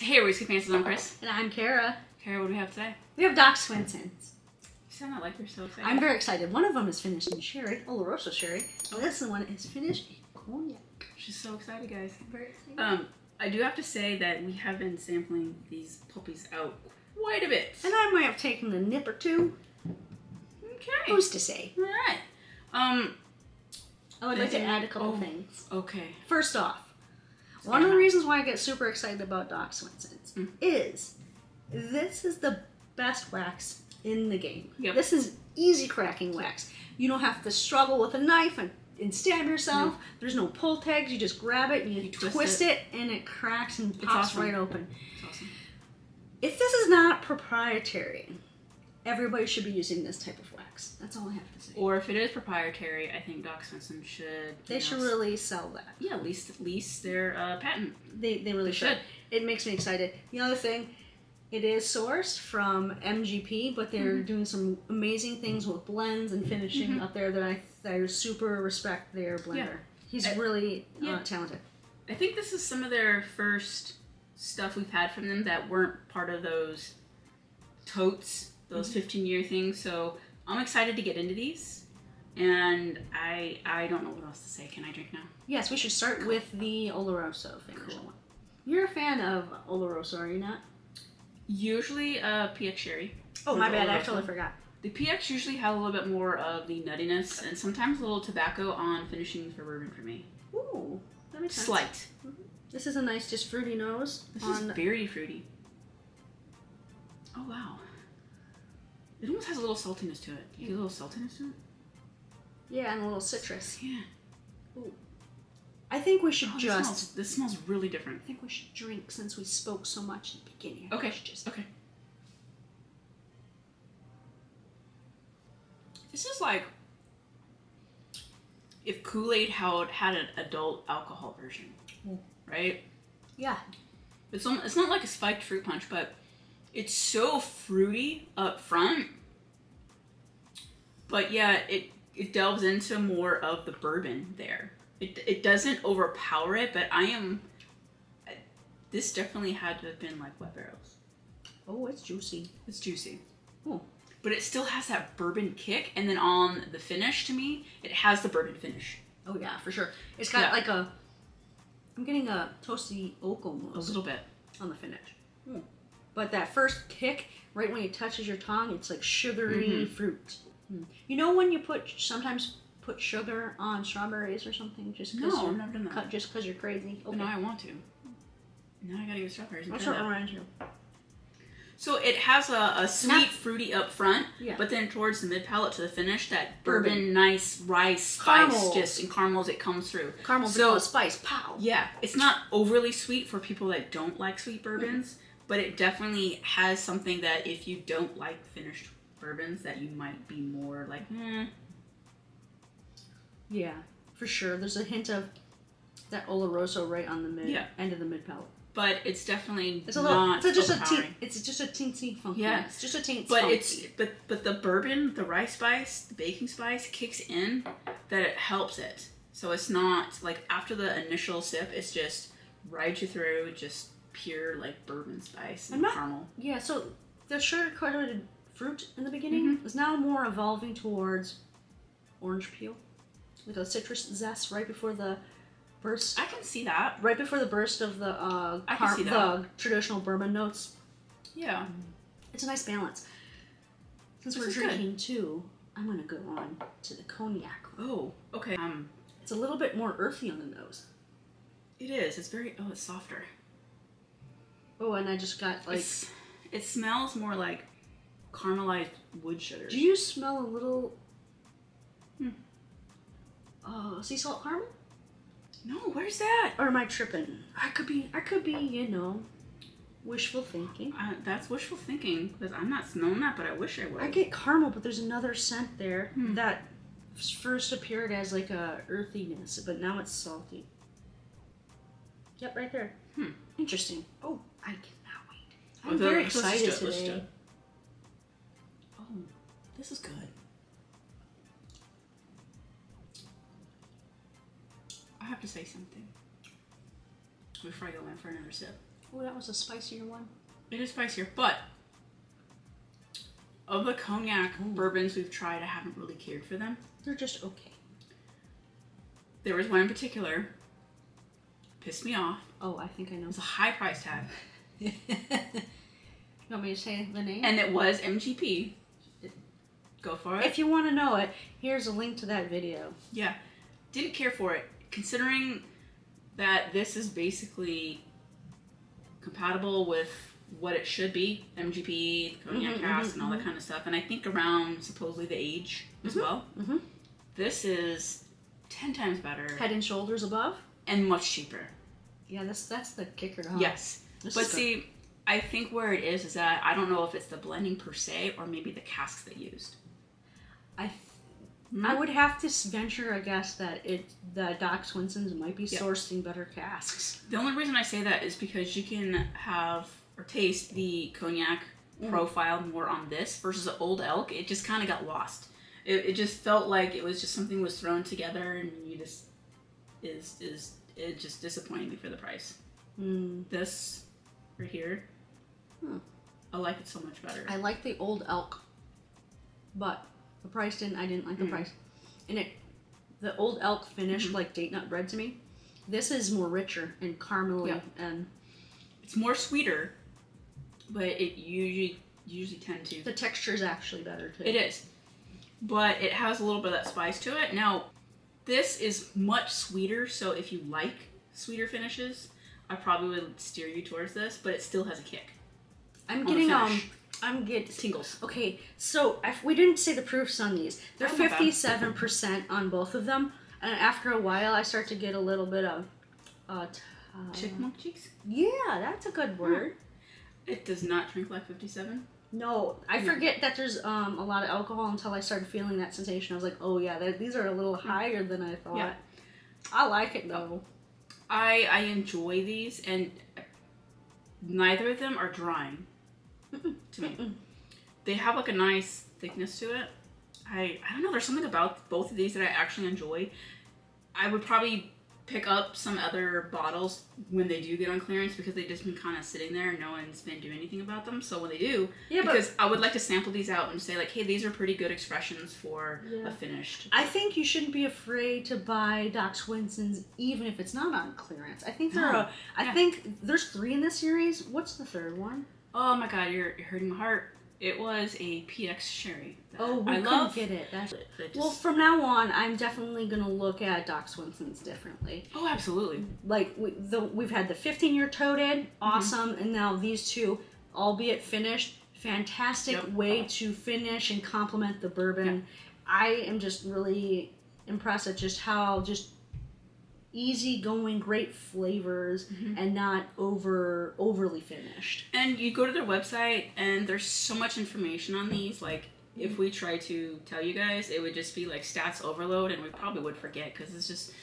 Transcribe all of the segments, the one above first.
Hey, we're Whiskey Fancies. I'm Chris. And I'm Kara. Kara, what do we have today? We have Doc Swinsons. You sound not like you're so excited. I'm very excited. One of them is finished in sherry, Oloroso sherry. And this one is finished in cognac. She's so excited, guys. I'm very excited. I do have to say that we have been sampling these puppies out quite a bit. And I might have taken a nip or two. Okay. Who's to say? All right. I would like to add a couple things. Okay. First off, one of the reasons why I get super excited about Doc Swinsons is this is the best wax in the game. Yep. This is easy cracking wax. You don't have to struggle with a knife and stab yourself. No. There's no pull tags. You just grab it and you twist it and it cracks and pops awesome. right open. It's awesome. If this is not proprietary, everybody should be using this type of wax. That's all I have to say. Or if it is proprietary, I think Doc Swinsons should. They should really sell that. Yeah, lease their patent. They really should. It makes me excited. The other thing, it is sourced from MGP, but they're doing some amazing things with blends and finishing up there that I super respect their blender. Yeah. He's really talented. I think this is some of their first stuff we've had from them that weren't part of those totes, those 15-year things. So I'm excited to get into these. And I don't know what else to say. Can I drink now? Yes, we should start with the Oloroso finish one. You're a fan of Oloroso, are you not? Usually PX sherry. Oh, my bad. I totally forgot. The PX usually have a little bit more of the nuttiness and sometimes a little tobacco on finishing for bourbon for me. Ooh, that makes sense. Slight. This is a nice, just fruity nose. This is very fruity. Oh, wow. It almost has a little saltiness to it. You get a little saltiness to it? Yeah, and a little citrus. Yeah. Ooh. I think we should This smells really different. I think we should drink since we spoke so much in the beginning. Okay. Okay. This is like if Kool-Aid had an adult alcohol version, right? Yeah. It's not like a spiked fruit punch, but it's so fruity up front. But yeah, it delves into more of the bourbon there. It doesn't overpower it, but this definitely had to have been like wet barrels. Oh, it's juicy. It's juicy. Oh. But it still has that bourbon kick, and then on the finish, to me, it has the bourbon finish. Oh yeah, for sure. It's got like I'm getting a toasty oak almost. A little bit. On the finish. But that first kick, right when it touches your tongue, it's like sugary fruit. You know when you sometimes put sugar on strawberries or something just because I've never done that. Just because you're crazy. Okay. But now I want to. Now I gotta get strawberries. I'll start around you. So it has a sweet, fruity up front, Yeah. but then towards the mid palate to the finish, that bourbon, nice rice spice and caramels it comes through. Caramel, vanilla, spice, pow. Yeah, it's not overly sweet for people that don't like sweet bourbons, but it definitely has something that if you don't like finished bourbons, that you might be more like, Yeah, for sure. There's a hint of that Oloroso right on the end of the mid palate. But it's definitely it's a little, not it's just overpowering. It's just a teensy funky. Yeah, it's just a teensy. But but the bourbon, the rice spice, the baking spice kicks in that it helps it. So it's not like after the initial sip, it's just rides you through just pure like bourbon spice and caramel. Yeah, so the sugar-coated fruit in the beginning is now more evolving towards orange peel, like a citrus zest right before the burst. I can see that. Right before the burst of the the traditional bourbon notes. Yeah. It's a nice balance. Since we're drinking too, I'm gonna go on to the cognac. Oh, okay. It's a little bit more earthy on the nose. It is. It's very it's softer. Oh, and I just got like it smells more like caramelized wood sugars. Do you smell a little sea salt caramel? No, where's that? Or am I tripping? I could be, you know, wishful thinking. That's wishful thinking, because I'm not smelling that, but I wish I would. I get caramel, but there's another scent there that first appeared as like a earthiness, but now it's salty. Yep, right there. Interesting. Oh, I cannot wait. I'm very excited today. Oh, this is good. I have to say something before I go in for another sip. Oh, that was a spicier one. It is spicier, but of the cognac bourbons we've tried, I haven't really cared for them. They're just okay. There was one in particular, pissed me off. Oh, I think I know. It was a high price tag. You want me to say the name? And it was MGP. Go for it. If you want to know it, here's a link to that video. Yeah. Didn't care for it, considering that this is basically compatible with what it should be. MGP, cognac cask, and all that kind of stuff. And I think around, supposedly, the age as well. This is 10 times better. Head and shoulders above? And much cheaper. Yeah, that's the kicker, huh? Yes. But see, I think where it is that I don't know if it's the blending per se or maybe the casks they used. I would have to venture a guess that the Doc Swinsons might be sourcing better casks. The only reason I say that is because you can have or taste the cognac profile more on this versus the Old Elk. It just kind of got lost. It just felt like it was just something was thrown together, and you just it just disappointed me for the price. This right here, I like it so much better. I like the Old Elk, but the price I didn't like the price. And the Old Elk finished like date nut bread to me. This is more richer and caramely, and it's more sweeter, but it usually tend to. The texture is actually better too. It is, but it has a little bit of that spice to it. Now, this is much sweeter, so if you like sweeter finishes, I probably would steer you towards this, but it still has a kick. I'm getting tingles. Okay, so we didn't say the proofs on these. They're 57% on both of them, and after a while, I start to get a little bit of chipmunk cheeks. Yeah, that's a good word. It does not drink like 57. No, I forget that there's a lot of alcohol until I started feeling that sensation. I was like, oh yeah, these are a little higher than I thought. Yeah. I like it though. I enjoy these, and neither of them are drying to me. They have like a nice thickness to it. I don't know, there's something about both of these that I actually enjoy. I would probably pick up some other bottles when they do get on clearance because they've just been kind of sitting there and no one's been doing anything about them. So when they do, because I would like to sample these out and say like, hey, these are pretty good expressions for a finished. I think you shouldn't be afraid to buy Doc Swinsons even if it's not on clearance. I think I think there's 3 in this series. What's the third one? Oh my god, you're hurting my heart. It was a PX Sherry. Oh, we couldn't get it. Well, from now on, I'm definitely going to look at Doc Swinsons differently. Oh, absolutely. Like, we've had the 15-year toted, awesome, and now these two, albeit finished, fantastic way to finish and complement the bourbon. I am just really impressed at just how easy-going, great flavors, and not overly finished. And you go to their website, and there's so much information on these. Like, if we try to tell you guys, it would just be like stats overload, and we probably would forget because it's just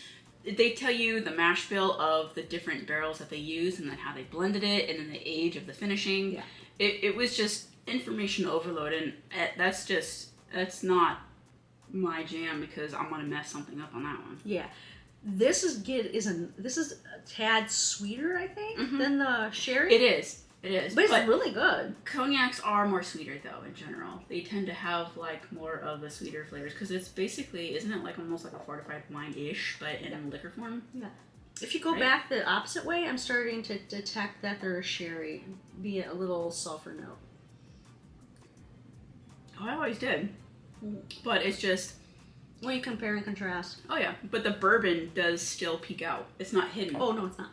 they tell you the mash bill of the different barrels that they use, and then how they blended it, and then the age of the finishing. Yeah. It was just information overload, and that's not my jam because I'm gonna mess something up on that one. Yeah. This is a tad sweeter, I think, than the sherry. It is. But it's really good. Cognacs are more sweeter, though, in general. They tend to have, like, more of the sweeter flavors. Because it's basically, isn't it, like, almost like a fortified wine-ish, but in liquor form? Yeah. If you go back the opposite way, I'm starting to detect that they're a sherry, be it a little sulfur note. Oh, I always did. But it's just... When you compare and contrast. Oh, yeah. But the bourbon does still peek out. It's not hidden. Oh, no, it's not.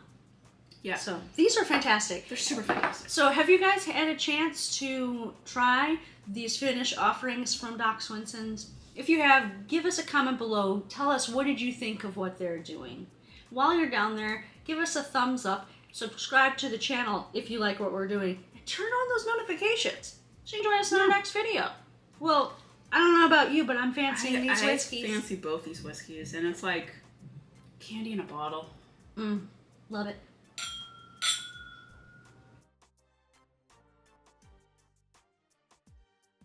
Yeah. So, these are fantastic. They're super fantastic. So, have you guys had a chance to try these finished offerings from Doc Swinsons? If you have, give us a comment below. Tell us, what did you think of what they're doing? While you're down there, give us a thumbs up. Subscribe to the channel if you like what we're doing. And turn on those notifications. So, you join us in our next video. Well... I don't know about you, but I'm fancying these whiskeys. I fancy both these whiskeys, and it's like candy in a bottle. Love it.